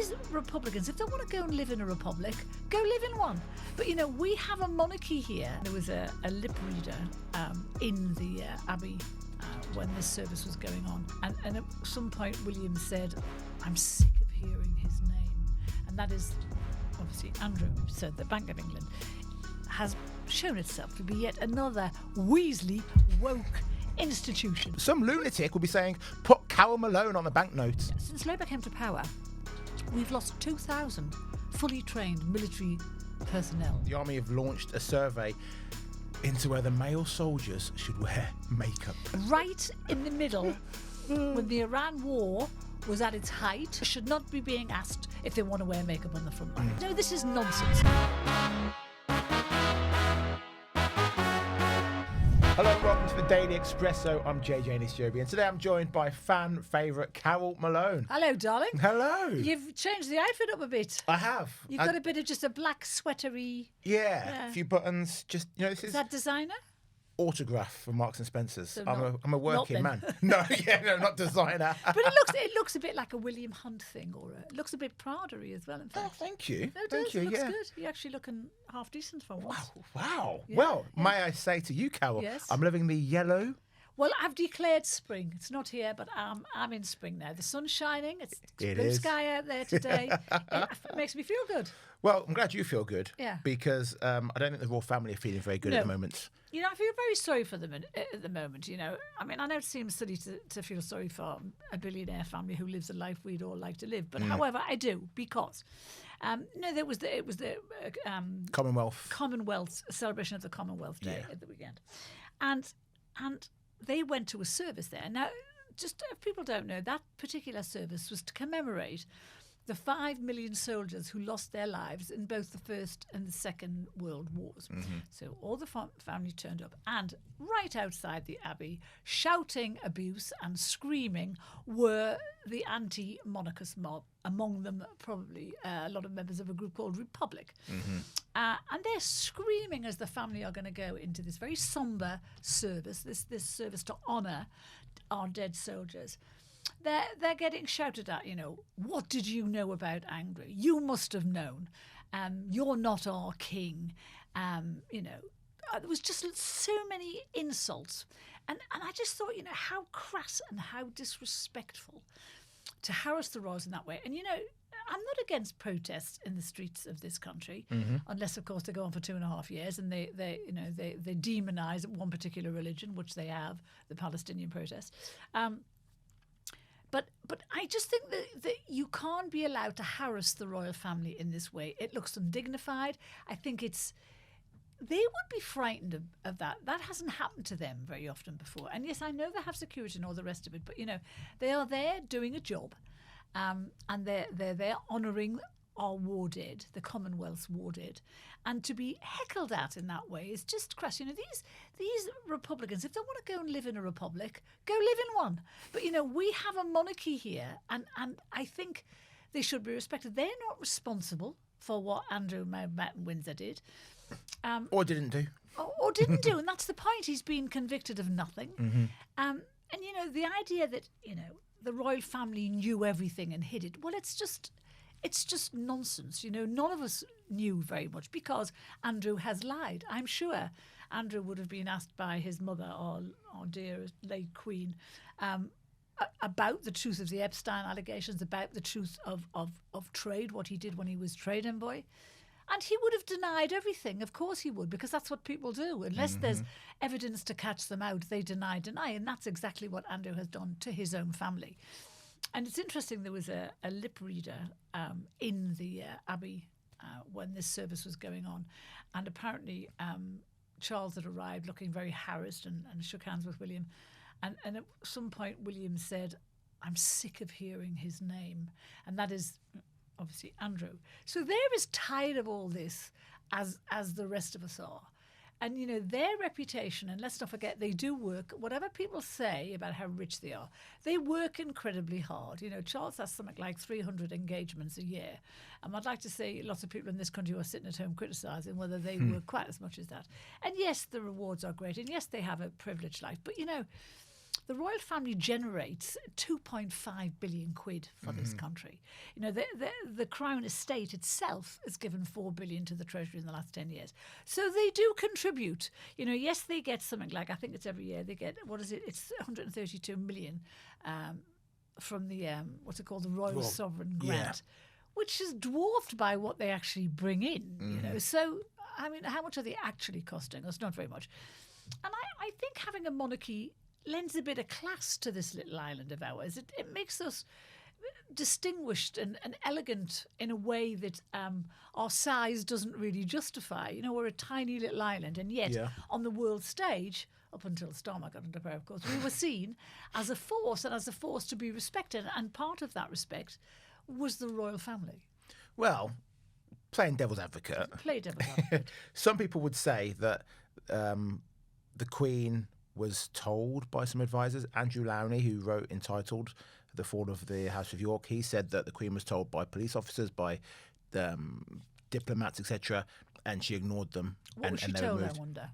these Republicans, if they want to go and live in a republic, go live in one. But, we have a monarchy here. There was a lip reader in the Abbey when this service was going on. And at some point, William said, I'm sick of hearing his name. And that is, obviously, Andrew said the Bank of England has shown itself to be yet another Weasley woke institution. Some lunatic will be saying, put Carole Malone on the banknote. Since Labour came to power, we've lost 2,000 fully trained military personnel. The army have launched a survey into whether male soldiers should wear makeup. Right in the middle, when the Iran war was at its height, should not be being asked if they want to wear makeup on the front line. No, this is nonsense. Hello and welcome to the Daily Expresso. I'm JJ Anisiobi, and today I'm joined by fan favourite Carole Malone. Hello, darling. Hello. You've changed the outfit up a bit. I have. You've got a bit of just a black sweatery. Yeah, a few buttons. Just this Is that designer? Autograph from Marks and Spencer's. So I'm a working not man. No, not designer. But it looks a bit like a William Hunt thing, or it looks a bit Prada-y as well. In fact. Oh, thank you. No, it does. It looks good. You're actually looking half decent for once. Wow. Yeah, Well, may I say to you, Carole, Yes. I'm living the yellow. Well, I've declared spring. It's not here, but I'm in spring now. The sun's shining. It's It blue is. sky out there today. It makes me feel good. Well, I'm glad you feel good. Yeah. Because I don't think the royal family are feeling very good at the moment. I feel very sorry for them at the moment. I mean, I know it seems silly to feel sorry for a billionaire family who lives a life we'd all like to live, but however, I do because it was the Commonwealth celebration of the Commonwealth Day at the weekend, and they went to a service there. Now, just if people don't know, that particular service was to commemorate the 5 million soldiers who lost their lives in both the First and the Second World Wars. Mm-hmm. So all the family turned up, and right outside the Abbey, shouting abuse and screaming, were the anti-monarchist mob, among them probably a lot of members of a group called Republic. Mm-hmm. And they're screaming as the family are going to go into this very sombre service, this service to honour our dead soldiers. They're getting shouted at, what did you know about Andrew? You must have known. You're not our king. There was just so many insults. And I just thought, how crass and how disrespectful to harass the royals in that way. And, I'm not against protests in the streets of this country, unless, of course, they go on for 2.5 years and they demonise one particular religion, which they have, the Palestinian protests. But I just think that you can't be allowed to harass the royal family in this way. It looks undignified. I think they would be frightened of that. That hasn't happened to them very often before. And yes, I know they have security and all the rest of it, but they are there doing a job, and they're there honouring our war dead, the Commonwealth's war dead, and to be heckled at in that way is just crass. These Republicans, if they want to go and live in a republic, go live in one. But we have a monarchy here, and I think they should be respected. They're not responsible for what Andrew Mountbatten Windsor did, or didn't do. Or didn't do, and that's the point. He's been convicted of nothing. Mm-hmm. And the idea that the royal family knew everything and hid it. Well, it's just nonsense. None of us knew very much because Andrew has lied. I'm sure Andrew would have been asked by his mother, our dear late Queen, about the truth of the Epstein allegations, about the truth of trade, what he did when he was trade envoy. And he would have denied everything. Of course he would, because that's what people do. Unless there's evidence to catch them out, they deny. And that's exactly what Andrew has done to his own family. And it's interesting, there was a lip reader in the Abbey when this service was going on. And apparently Charles had arrived looking very harassed and shook hands with William. And at some point, William said, I'm sick of hearing his name. And that is obviously Andrew. So they're as tired of all this as the rest of us are. And, their reputation, and let's not forget, they do work, whatever people say about how rich they are, they work incredibly hard. Charles has something like 300 engagements a year. And I'd like to say lots of people in this country are sitting at home criticising whether they work quite as much as that. And yes, the rewards are great. And yes, they have a privileged life. But, the royal family generates 2.5 billion quid for this country. You know, the Crown estate itself has given 4 billion to the Treasury in the last 10 years. So they do contribute. You know, yes, they get something like, I think it's every year, they get, what is it? It's 132 million from the, what's it called? The Royal Sovereign Grant, which is dwarfed by what they actually bring in, you know. So, I mean, how much are they actually costing us? Not very much. And I think having a monarchy lends a bit of class to this little island of ours. It makes us distinguished and elegant in a way that our size doesn't really justify. You know, we're a tiny little island, and yet on the world stage, up until Starmer got into power, of course, we were seen as a force, and as a force to be respected. And part of that respect was the royal family. Well, playing devil's advocate. Play devil's advocate. Some people would say that the Queen was told by some advisors. Andrew Lowney, who wrote entitled The Fall of the House of York, he said that the Queen was told by police officers, by diplomats, etc., and she ignored them. What was she told, I wonder?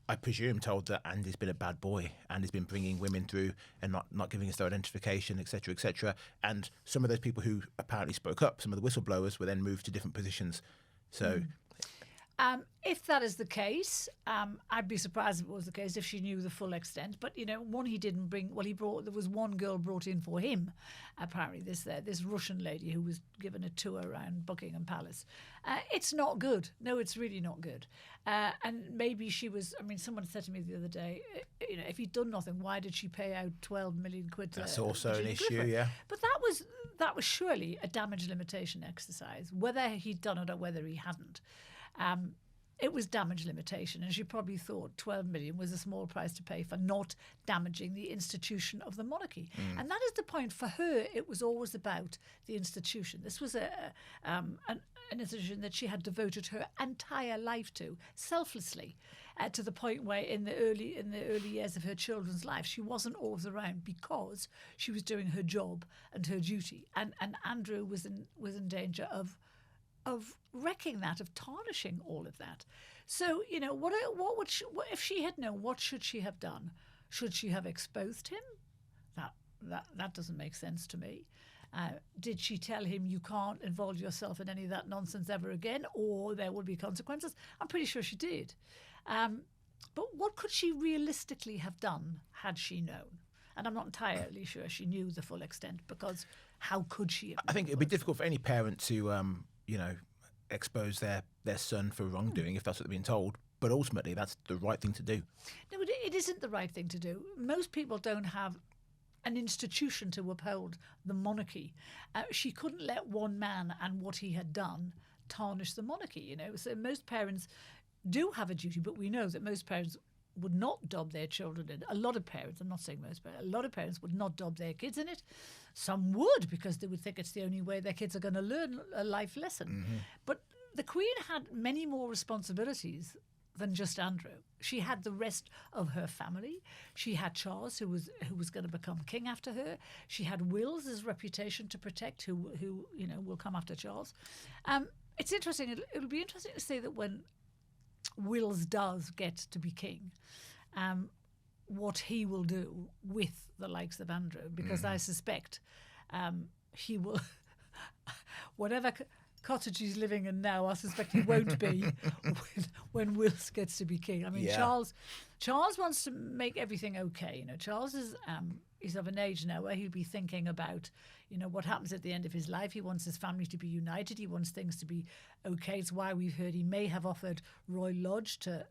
I presume told that Andy's been a bad boy. Andy's been bringing women through and not giving us their identification, etc., etc. And some of those people who apparently spoke up, some of the whistleblowers, were then moved to different positions. So... if that is the case, I'd be surprised if it was the case, if she knew the full extent. But, you know, one he didn't bring, well, there was one girl brought in for him, apparently, this Russian lady who was given a tour around Buckingham Palace. It's not good. No, it's really not good. And maybe she was, I mean, someone said to me the other day, you know, if he'd done nothing, why did she pay out 12 million quid to That's also an issue, Griffith? yeah. But that was surely a damage limitation exercise, whether he'd done it or whether he hadn't. It was damage limitation, and she probably thought 12 million was a small price to pay for not damaging the institution of the monarchy. And that is the point. For her, it was always about the institution. This was an institution that she had devoted her entire life to, selflessly, to the point where in the early years of her children's life, she wasn't always around because she was doing her job and her duty. And Andrew was in danger of wrecking that, of tarnishing all of that. So, you know, what if she had known? What should she have done? Should she have exposed him? That doesn't make sense to me. Did she tell him, you can't involve yourself in any of that nonsense ever again, or there will be consequences? I'm pretty sure she did. But what could she realistically have done had she known? And I'm not entirely sure she knew the full extent, because how could she have? I think it'd be difficult for any parent to you know, expose their son for wrongdoing if that's what they're being told. But ultimately, that's the right thing to do. No, it isn't the right thing to do. Most people don't have an institution to uphold the monarchy. She couldn't let one man and what he had done tarnish the monarchy, you know. So most parents do have a duty, but we know that most parents would not dob their children in. A lot of parents, I'm not saying most, but a lot of parents would not dob their kids in it. Some would, because they would think it's the only way their kids are going to learn a life lesson. But the Queen had many more responsibilities than just Andrew. She had the rest of her family. She had Charles, who was going to become king after her. She had Will's reputation to protect, who you know, will come after Charles. It's interesting. It'll be interesting to see that when Will's does get to be king, what he will do with the likes of Andrew, because I suspect he will, whatever cottage he's living in now, I suspect he won't be when Wills gets to be king. I mean, Charles wants to make everything okay. You know, Charles is he's of an age now where he'll be thinking about, you know, what happens at the end of his life. He wants his family to be united. He wants things to be okay. It's why we've heard he may have offered Royal Lodge to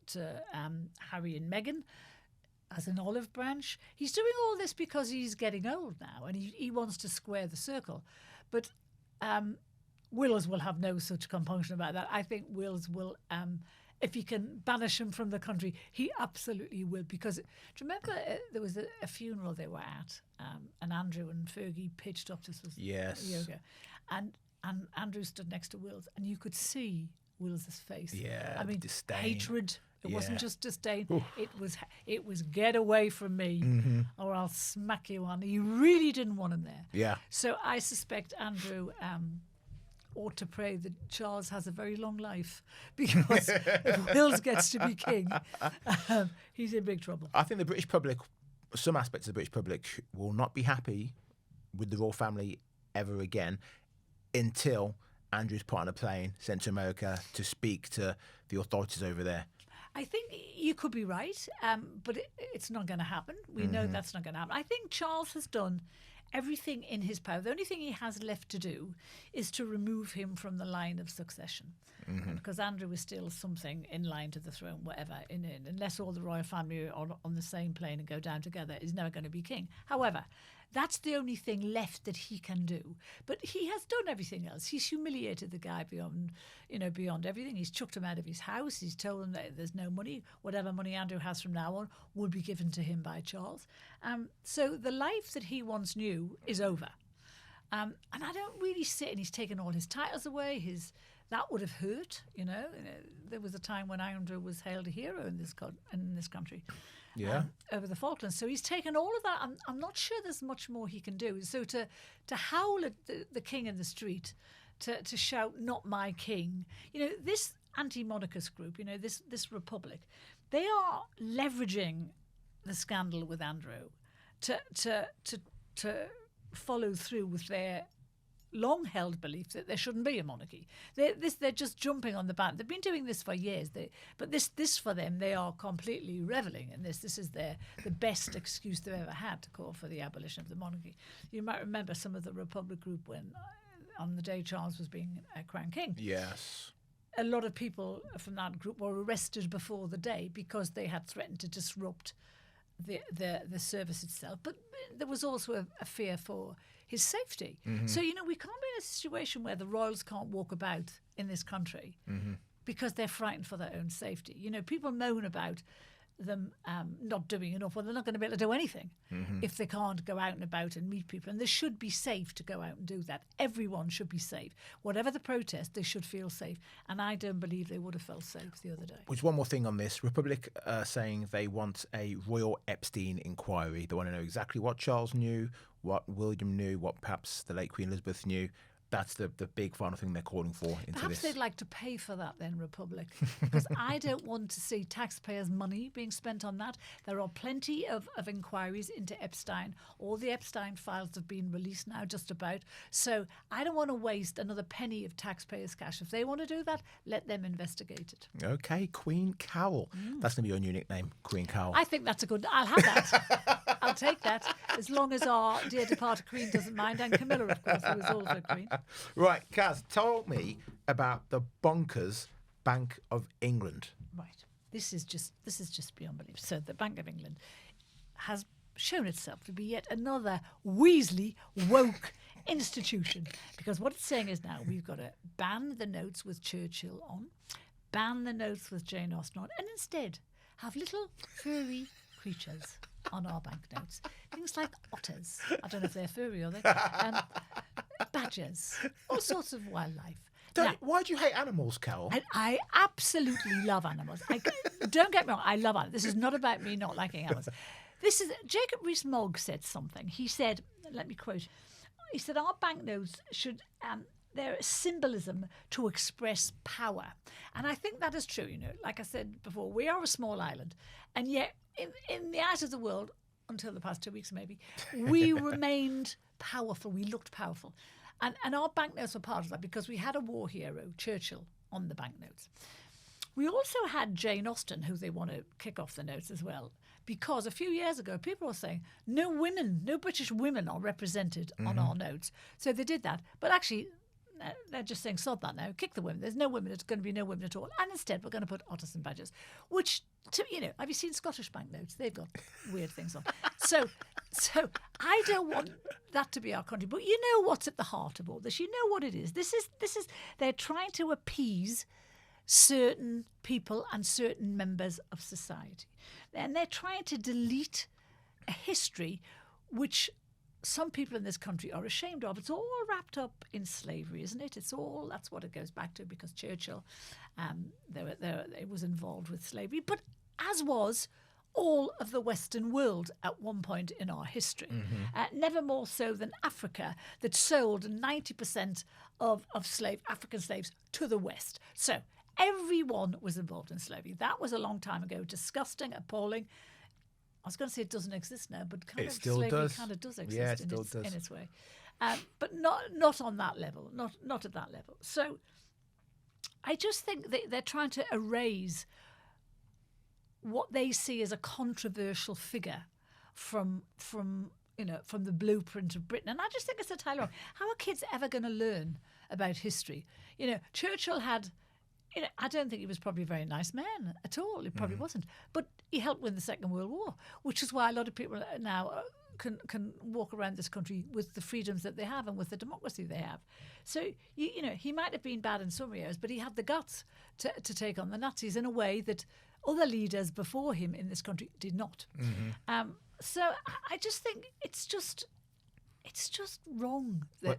Harry and Meghan as an olive branch. He's doing all this because he's getting old now, and he wants to square the circle. But Wills will have no such compunction about that. I think Wills will, if he can banish him from the country, he absolutely will. Because do you remember there was a funeral they were at, and Andrew and Fergie pitched up. This was a year ago, and Andrew stood next to Wills, and you could see Wills's face. Yeah, I mean, disdain. Hatred. It wasn't just disdain. Oof. It was get away from me, or I'll smack you on. He really didn't want him there. Yeah. So I suspect Andrew ought to pray that Charles has a very long life, because if Wills gets to be king, he's in big trouble. I think the British public some aspects of the British public will not be happy with the royal family ever again until Andrew's put on a plane, sent to America to speak to the authorities over there. I think you could be right, but it's not going to happen. We know that's not going to happen. I think Charles has done everything in his power. The only thing he has left to do is to remove him from the line of succession. Because Andrew is still something in line to the throne, whatever, unless all the royal family are on the same plane and go down together, he's never going to be king. However, that's the only thing left that he can do. But he has done everything else. He's humiliated the guy beyond everything. He's chucked him out of his house. He's told him that there's no money. Whatever money Andrew has from now on will be given to him by Charles. So the life that he once knew is over. And I don't really see it. And he's taken all his titles away. That would have hurt, There was a time when Andrew was hailed a hero in this country. Yeah. Over the Falklands. So he's taken all of that. I'm not sure there's much more he can do. So to howl at the king in the street, to shout, "Not my king," this anti-monarchist group, this republic, they are leveraging the scandal with Andrew to follow through with their long-held belief that there shouldn't be a monarchy. They're just jumping on the band. They've been doing this for years. But this for them, they are completely reveling in this. This is the best excuse they've ever had to call for the abolition of the monarchy. You might remember some of the Republic group when, on the day Charles was being crowned king. Yes. A lot of people from that group were arrested before the day because they had threatened to disrupt the service itself. But there was also a fear for his safety. So, we can't be in a situation where the royals can't walk about in this country because they're frightened for their own safety. People moan about them not doing enough. Well, they're not going to be able to do anything if they can't go out and about and meet people. And they should be safe to go out and do that. Everyone should be safe. Whatever the protest, they should feel safe. And I don't believe they would have felt safe the other day. Which, one more thing on this. Republic saying they want a royal Epstein inquiry. They want to know exactly what Charles knew, what William knew, what perhaps the late Queen Elizabeth knew. That's the big final thing they're calling for into Perhaps this. they'd like to pay for that then, Republic, because I don't want to see taxpayers' money being spent on that. There are plenty of inquiries into Epstein. All the Epstein files have been released now, just about. So I don't want to waste another penny of taxpayers' cash. If they want to do that, let them investigate it. Okay, Queen Carole. That's going to be your new nickname, Queen Carole. I think that's a good... I'll have that. I'll take that, as long as our dear departed Queen doesn't mind, and Camilla, of course, who is also Queen. Right, Kaz, tell me about the bonkers Bank of England. Right. This is just beyond belief. So the Bank of England has shown itself to be yet another Weasley woke institution, because what it's saying is now we've got to ban the notes with Churchill on, ban the notes with Jane Austen on, and instead have little furry creatures on our banknotes. Things like otters. I don't know if they're furry, are they? Badgers. All sorts of wildlife. Why do you hate animals, Carole? I absolutely love animals. Don't get me wrong, I love animals. This is not about me not liking animals. Jacob Rees-Mogg said something. He said, let me quote, he said, our banknotes should... they're a symbolism to express power. And I think that is true, Like I said before, we are a small island. And yet, in the eyes of the world, until the past 2 weeks maybe, we remained powerful. We looked powerful. And our banknotes were part of that because we had a war hero, Churchill, on the banknotes. We also had Jane Austen, who they want to kick off the notes as well, because a few years ago, people were saying no British women are represented on our notes. So they did that. But actually... they're just saying, sod that now, kick the women. There's no women, it's going to be no women at all. And instead, we're going to put otters and badgers, which, have you seen Scottish banknotes? They've got weird things on. So I don't want that to be our country. But you know what's at the heart of all this? You know what it is. This is they're trying to appease certain people and certain members of society. And they're trying to delete a history which... some people in this country are ashamed of. It's all wrapped up in slavery, isn't it? That's what it goes back to, because Churchill, it was involved with slavery, but as was all of the Western world at one point in our history. Never more so than Africa, that sold 90% of African slaves to the West. So everyone was involved in slavery. That was a long time ago. Disgusting, appalling. was going to say it doesn't exist now, but It still slavery does. kind of does exist Yeah, it in, still its, does. in its way. But not on that level, not at that level. So I just think they're trying to erase what they see as a controversial figure from the blueprint of Britain. And I just think it's entirely wrong. How are kids ever going to learn about history? Churchill had, I don't think he was probably a very nice man at all. He probably wasn't. But he helped win the Second World War, which is why a lot of people now can walk around this country with the freedoms that they have and with the democracy they have. So, he might have been bad in some areas, but he had the guts to take on the Nazis in a way that other leaders before him in this country did not. So I just think it's just wrong that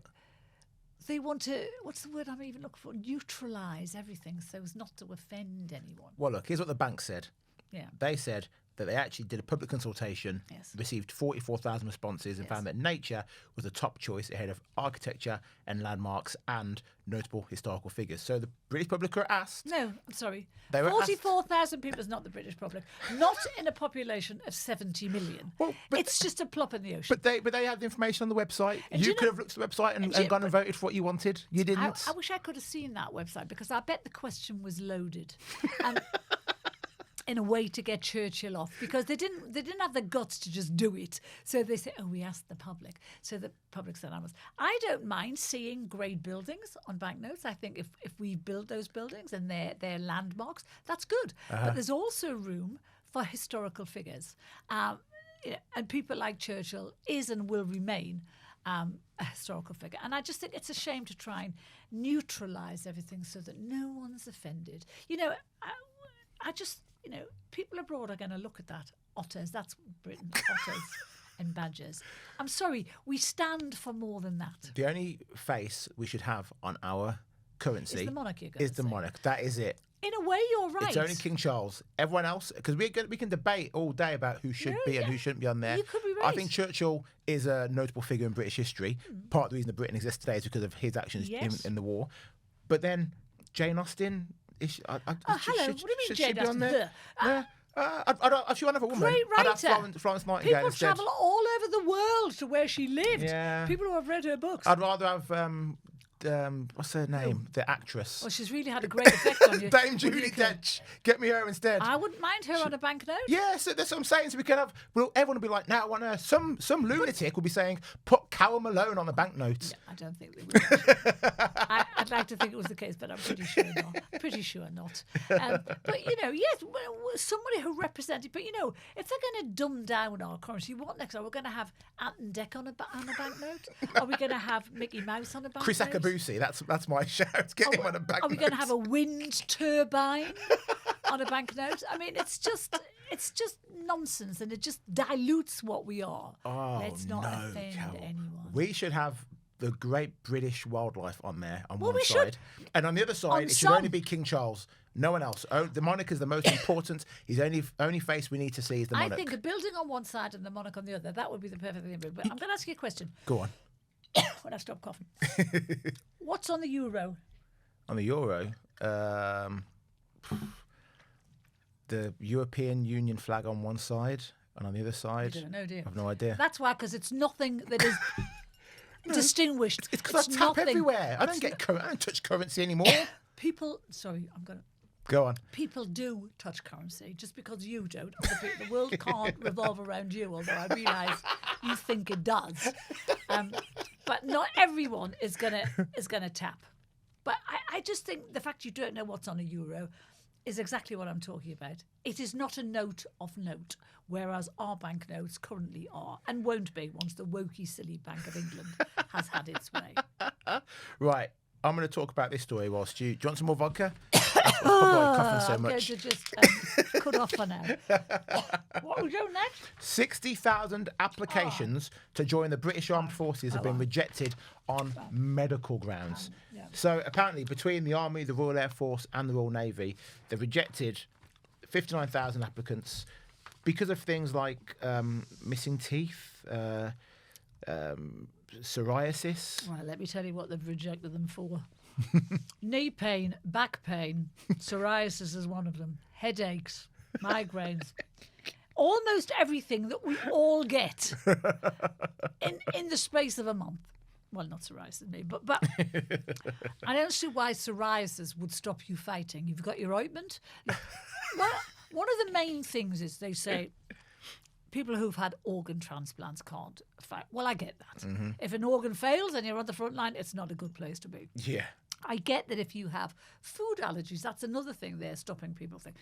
they want to, what's the word I'm even looking for, neutralise everything so as not to offend anyone. Well, look, here's what the bank said. Yeah. They said that they actually did a public consultation, received 44,000 responses, and found that nature was the top choice ahead of architecture and landmarks and notable historical figures. So the British public are asked. No, I'm sorry. 44,000 people is not the British public. Not in a population of 70 million. Well, it's just a plop in the ocean. But they had the information on the website. And You could have looked at the website and gone and voted for what you wanted. You didn't. I wish I could have seen that website because I bet the question was loaded. In a way to get Churchill off, because they didn't have the guts to just do it. So they say, we asked the public. So the public's anonymous. I don't mind seeing great buildings on banknotes. I think if we build those buildings and they're landmarks, that's good. But there's also room for historical figures. And people like Churchill is and will remain a historical figure. And I just think it's a shame to try and neutralise everything so that no one's offended. I just... people abroad are going to look at that. Otters, that's Britain, otters and badgers. I'm sorry, we stand for more than that. The only face we should have on our currency is the monarchy. Is the monarch. That is it. In a way, you're right. It's only King Charles. Everyone else, because we can debate all day about who should be and who shouldn't be on there. You could be right. I think Churchill is a notable figure in British history. Part of the reason that Britain exists today is because of his actions in the war. But then Jane Austen... hello. What do you mean, Jane Austen? If she were another woman, Great I'd writer. have Florence Nightingale People instead. travel all over the world to where she lived. Yeah. People who have read her books. I'd rather have what's her name? The actress. Well, she's really had a great effect on you. Dame Judi Dench. Get me her instead. I wouldn't mind her on a banknote. Yeah, so that's what I'm saying. So we can have. Well, everyone will be like, now I want her. Some lunatic will be saying, put Carole Malone on the banknote. No, I don't think they would. I'd like to think it was the case, but I'm pretty sure not. But yes, somebody who represented. But if they're going to dumb down our currency, what next? Are we going to have Ant and Dec on a banknote? Are we going to have Mickey Mouse on a banknote? Chris Akabusi. That's my shout. Get him on a banknote. Are we going to have a wind turbine on a banknote? I mean, it's just nonsense, and it just dilutes what we are. Let's not offend anyone. We should have the great British wildlife on there on one we side, and on the other side, it should some. only be King Charles. No one else. The monarch is the most important. His only face we need to see is the monarch. I think a building on one side and the monarch on the other, that would be the perfect thing. But I'm going to ask you a question. Go on. When I stop coughing. What's on the euro? On the euro, the European Union flag on one side, and on the other side, I don't know, do you? I have no idea. That's why, because it's nothing that is distinguished. It's because I tap everywhere. I don't touch currency anymore. People, sorry, I'm going to... Go on. People do touch currency. Just because you don't, the world can't revolve around you, although I realise you think it does. But not everyone is gonna tap. But I just think the fact you don't know what's on a euro is exactly what I'm talking about. It is not a note of note, whereas our banknotes currently are and won't be once the wokey, silly Bank of England has had its way. Right. I'm going to talk about this story whilst do you want some more vodka? That's why I'm coughing so I'm much. going to just cut off for now. What are we doing next? 60,000 applications to join the British Armed Forces have been rejected on medical grounds. Yeah. So apparently between the Army, the Royal Air Force and the Royal Navy, they've rejected 59,000 applicants because of things like missing teeth, psoriasis. Right, let me tell you what they've rejected them for. Knee pain, back pain, psoriasis is one of them, headaches, migraines. almost everything that we all get in the space of a month. Well, not psoriasis, maybe, but I don't see why psoriasis would stop you fighting. You've got your ointment. Well, one of the main things is they say people who've had organ transplants can't fight. Well, I get that. Mm-hmm. If an organ fails and you're on the front line, it's not a good place to be. Yeah. I get that if you have food allergies, that's another thing they're stopping people think.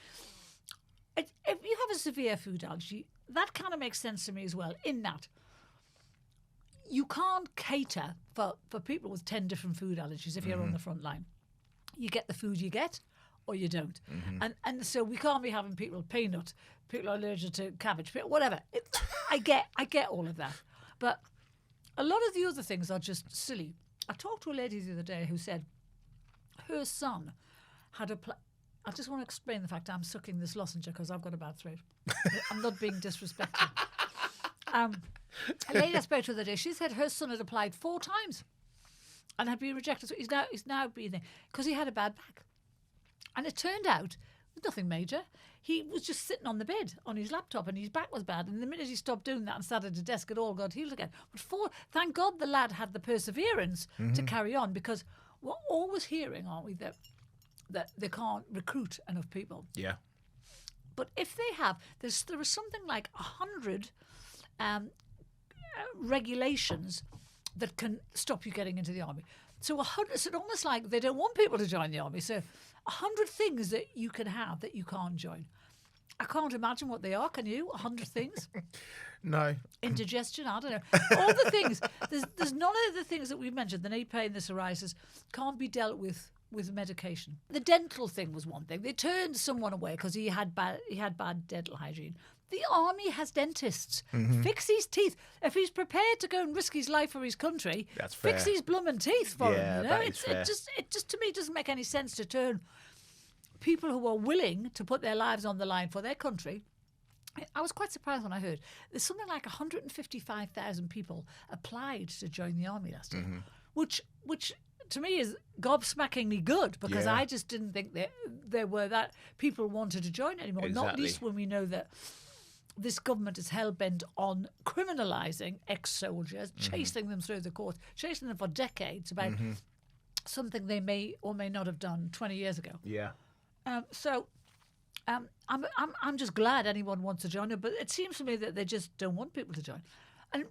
If you have a severe food allergy, that kind of makes sense to me as well, in that you can't cater for people with 10 different food allergies if you're on the front line. You get the food you get or you don't. Mm-hmm. And so we can't be having people with peanut, people are allergic to cabbage, whatever. I get all of that. But a lot of the other things are just silly. I talked to a lady the other day who said her son had I just want to explain the fact I'm sucking this lozenge because I've got a bad throat. I'm not being disrespectful. A lady I spoke to the other day, she said her son had applied 4 times and had been rejected. So he's now breathing because he had a bad back. And it turned out nothing major. He was just sitting on the bed on his laptop and his back was bad. And the minute he stopped doing that and sat at a desk, it all got healed again. But thank God the lad had the perseverance to carry on, because we're always hearing, aren't we, that they can't recruit enough people. Yeah. But if they have, there is something like 100 regulations that can stop you getting into the army. So it's almost like they don't want people to join the army. So 100 things that you can have that you can't join. I can't imagine what they are. Can you? 100 things? No. Indigestion, I don't know. All the things. There's none of the things that we've mentioned, the knee pain, the psoriasis, can't be dealt with medication. The dental thing was one thing. They turned someone away because he had bad dental hygiene. The army has dentists. Mm-hmm. Fix his teeth. If he's prepared to go and risk his life for his country, that's fair. Fix his blooming teeth for him. You know? That is fair. It just to me doesn't make any sense to turn people who are willing to put their lives on the line for their country. I was quite surprised when I heard there's something like 155,000 people applied to join the army last year, which to me is gobsmackingly good, because I just didn't think there were that people wanted to join anymore. Exactly. Not least when we know that this government is hell-bent on criminalising ex-soldiers, chasing them through the courts, chasing them for decades about something they may or may not have done 20 years ago. Yeah. I'm just glad anyone wants to join it, but it seems to me that they just don't want people to join. And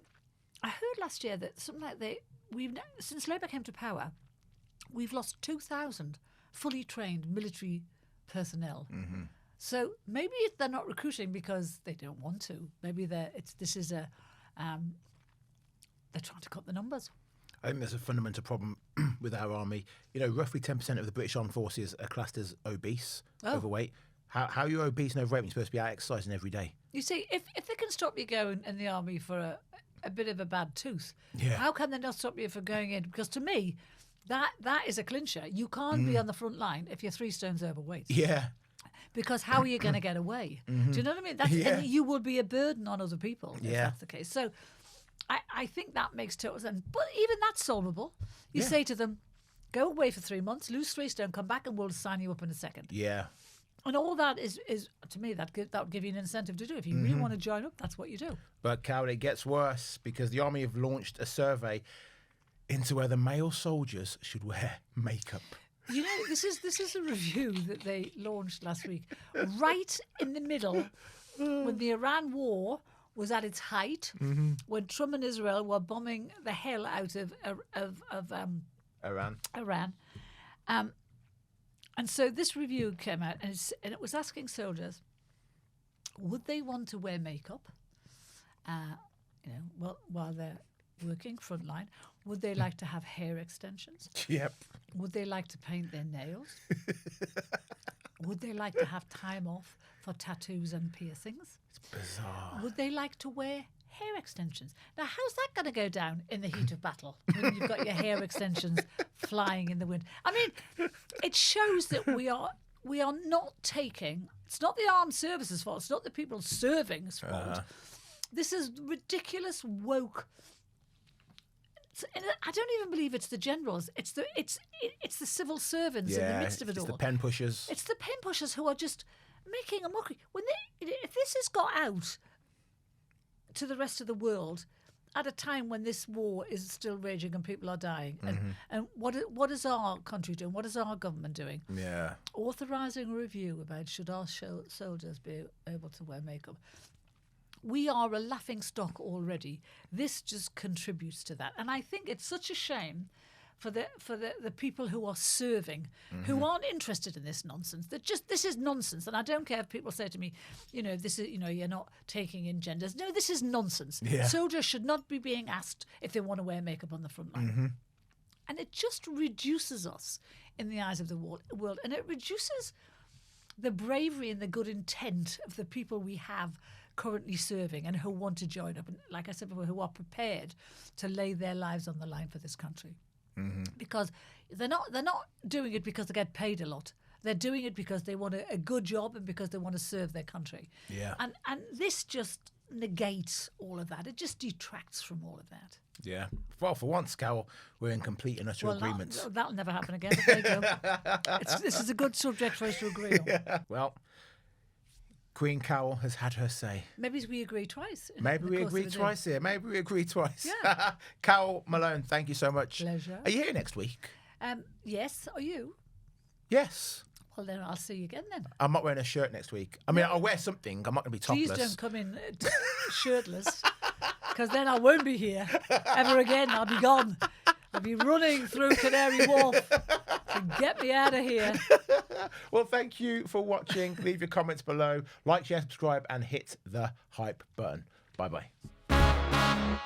I heard last year that something like since Labour came to power, we've lost 2,000 fully trained military personnel. Mm-hmm. So maybe they're not recruiting because they don't want to. Maybe they're trying to cut the numbers. I think there's a fundamental problem with our army. You know, roughly 10% of the British Armed Forces are classed as obese, overweight. How are you obese and overweight when you're supposed to be out exercising every day? You see, if they can stop you going in the army for a bit of a bad tooth, how can they not stop you from going in? Because to me, that is a clincher. You can't be on the front line if you're 3 stones overweight. Yeah. Because how are you going to get away? Do you know what I mean? And you will be a burden on other people if that's the case. So I think that makes total sense. But even that's solvable. You say to them, go away for 3 months, lose 3 stone, come back and we'll sign you up in a second. Yeah. And all that is to me, that would give you an incentive to do. If you really want to join up, that's what you do. But, Carole, it gets worse, because the Army have launched a survey into whether male soldiers should wear makeup. You know, this is a review that they launched last week, right in the middle, when the Iran war was at its height, when Trump and Israel were bombing the hell out of Iran. And so this review came out, and it was asking soldiers, would they want to wear makeup, while they're working frontline? Would they like to have hair extensions? Yep. Would they like to paint their nails? Would they like to have time off for tattoos and piercings? It's bizarre. Would they like to wear hair extensions? Now, how's that going to go down in the heat of battle when you've got your hair extensions flying in the wind? I mean, it shows that we are not taking. It's not the armed services' fault. It's not the people serving's fault. This is ridiculous woke. I don't even believe it's the generals. It's the civil servants in the midst of it all. It's the pen pushers. It's the pen pushers who are just making a mockery. If this has got out to the rest of the world at a time when this war is still raging and people are dying, and what is our country doing? What is our government doing? Yeah. Authorising a review about should our soldiers be able to wear makeup. We are a laughing stock already. This just contributes to that. And I think it's such a shame for the people who are serving, who aren't interested in this nonsense. This is nonsense. And I don't care if people say to me, this is, you're not taking in genders. No, this is nonsense. Yeah. Soldiers should not be being asked if they want to wear makeup on the front line. And it just reduces us in the eyes of the world. And it reduces the bravery and the good intent of the people we have currently serving and who want to join up. And like I said before, who are prepared to lay their lives on the line for this country. Because they're not doing it because they get paid a lot. They're doing it because they want a good job and because they want to serve their country. Yeah. And this just negates all of that. It just detracts from all of that. Yeah. Well, for once, Carole, we're in complete and utter agreement. That'll never happen again. But there you go. This is a good subject for us to agree on. Yeah. Well, Queen Carole has had her say. Maybe we agree twice. Maybe we agree twice here. Maybe we agree twice. Yeah. Carole Malone, thank you so much. Pleasure. Are you here next week? Yes. Are you? Yes. Well, then I'll see you again then. I'm not wearing a shirt next week. I mean, I'll wear something. I'm not going to be topless. Please don't come in shirtless, because then I won't be here ever again. I'll be gone. I'll be running through Canary Wharf to get me out of here. Well, thank you for watching. Leave your comments below. Like, share, subscribe, and hit the hype button. Bye-bye.